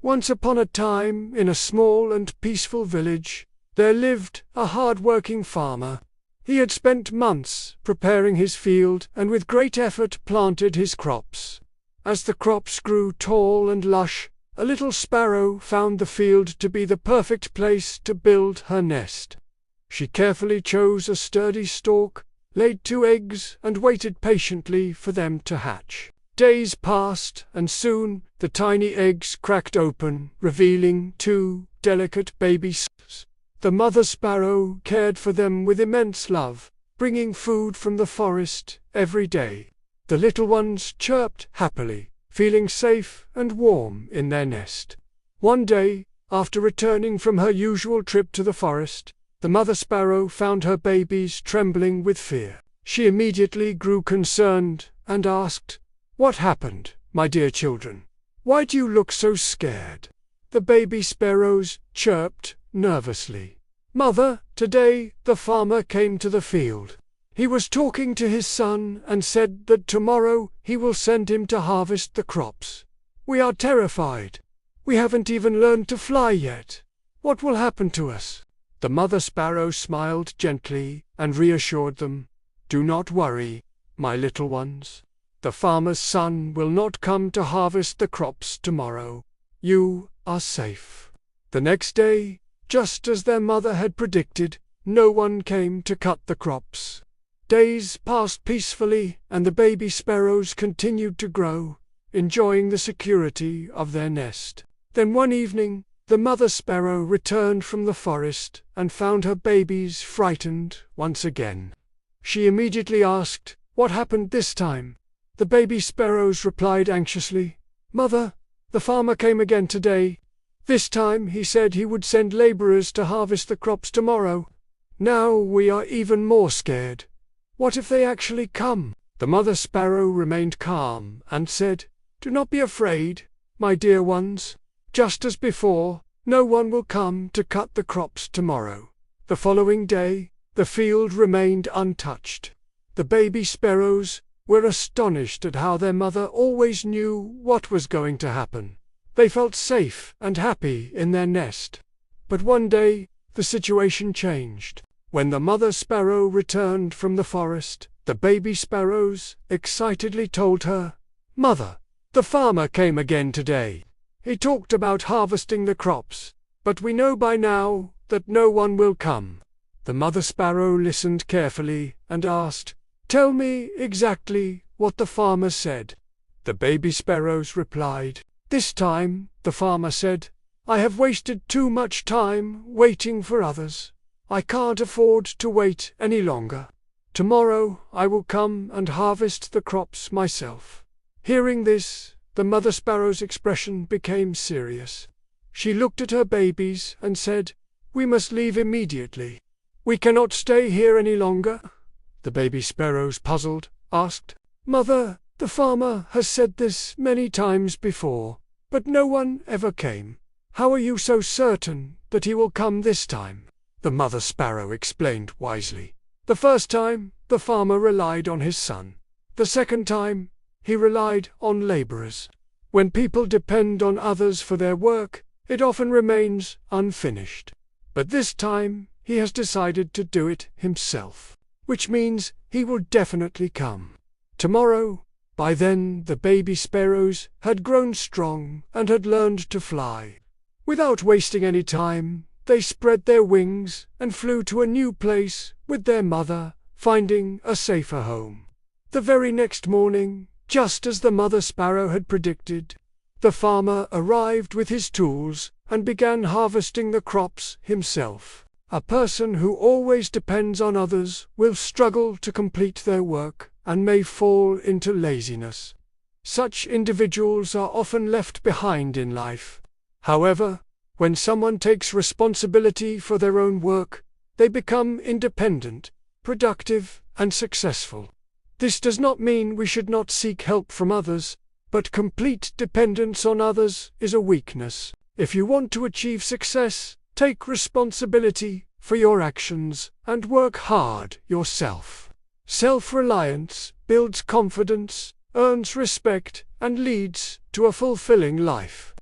Once upon a time, in a small and peaceful village, there lived a hard-working farmer. He had spent months preparing his field and with great effort planted his crops. As the crops grew tall and lush, a little sparrow found the field to be the perfect place to build her nest. She carefully chose a sturdy stalk, laid 2 eggs and waited patiently for them to hatch. Days passed, and soon the tiny eggs cracked open, revealing 2 delicate baby sparrows. The mother sparrow cared for them with immense love, bringing food from the forest every day. The little ones chirped happily, feeling safe and warm in their nest. One day, after returning from her usual trip to the forest, the mother sparrow found her babies trembling with fear. She immediately grew concerned and asked, "What happened, my dear children? Why do you look so scared?" The baby sparrows chirped nervously. "Mother, today the farmer came to the field. He was talking to his son and said that tomorrow he will send him to harvest the crops. We are terrified. We haven't even learned to fly yet. What will happen to us?" The mother sparrow smiled gently and reassured them, "Do not worry, my little ones. The farmer's son will not come to harvest the crops tomorrow. You are safe." The next day, just as their mother had predicted, no one came to cut the crops. Days passed peacefully, and the baby sparrows continued to grow, enjoying the security of their nest. Then one evening, the mother sparrow returned from the forest and found her babies frightened once again. She immediately asked, "What happened this time?" The baby sparrows replied anxiously, "Mother, the farmer came again today. This time he said he would send laborers to harvest the crops tomorrow. Now we are even more scared. What if they actually come?" The mother sparrow remained calm and said, "Do not be afraid, my dear ones. Just as before, no one will come to cut the crops tomorrow." The following day, the field remained untouched. The baby sparrows were astonished at how their mother always knew what was going to happen. They felt safe and happy in their nest. But one day, the situation changed. When the mother sparrow returned from the forest, the baby sparrows excitedly told her, "Mother, the farmer came again today. He talked about harvesting the crops, but we know by now that no one will come." The mother sparrow listened carefully and asked, "Tell me exactly what the farmer said." The baby sparrows replied, "This time, the farmer said, I have wasted too much time waiting for others. I can't afford to wait any longer. Tomorrow I will come and harvest the crops myself." Hearing this, the mother sparrow's expression became serious. She looked at her babies and said, "We must leave immediately. We cannot stay here any longer." The baby sparrows, puzzled, asked, "Mother, the farmer has said this many times before, but no one ever came. How are you so certain that he will come this time?" The mother sparrow explained wisely. "The first time, the farmer relied on his son. The second time, he relied on laborers. When people depend on others for their work, it often remains unfinished. But this time, he has decided to do it himself, which means he will definitely come tomorrow." By then, the baby sparrows had grown strong and had learned to fly. Without wasting any time, they spread their wings and flew to a new place with their mother, finding a safer home. The very next morning, just as the mother sparrow had predicted, the farmer arrived with his tools and began harvesting the crops himself. A person who always depends on others will struggle to complete their work and may fall into laziness. Such individuals are often left behind in life. However, when someone takes responsibility for their own work, they become independent, productive, and successful. This does not mean we should not seek help from others, but complete dependence on others is a weakness. If you want to achieve success, take responsibility for your actions and work hard yourself. Self-reliance builds confidence, earns respect, and leads to a fulfilling life.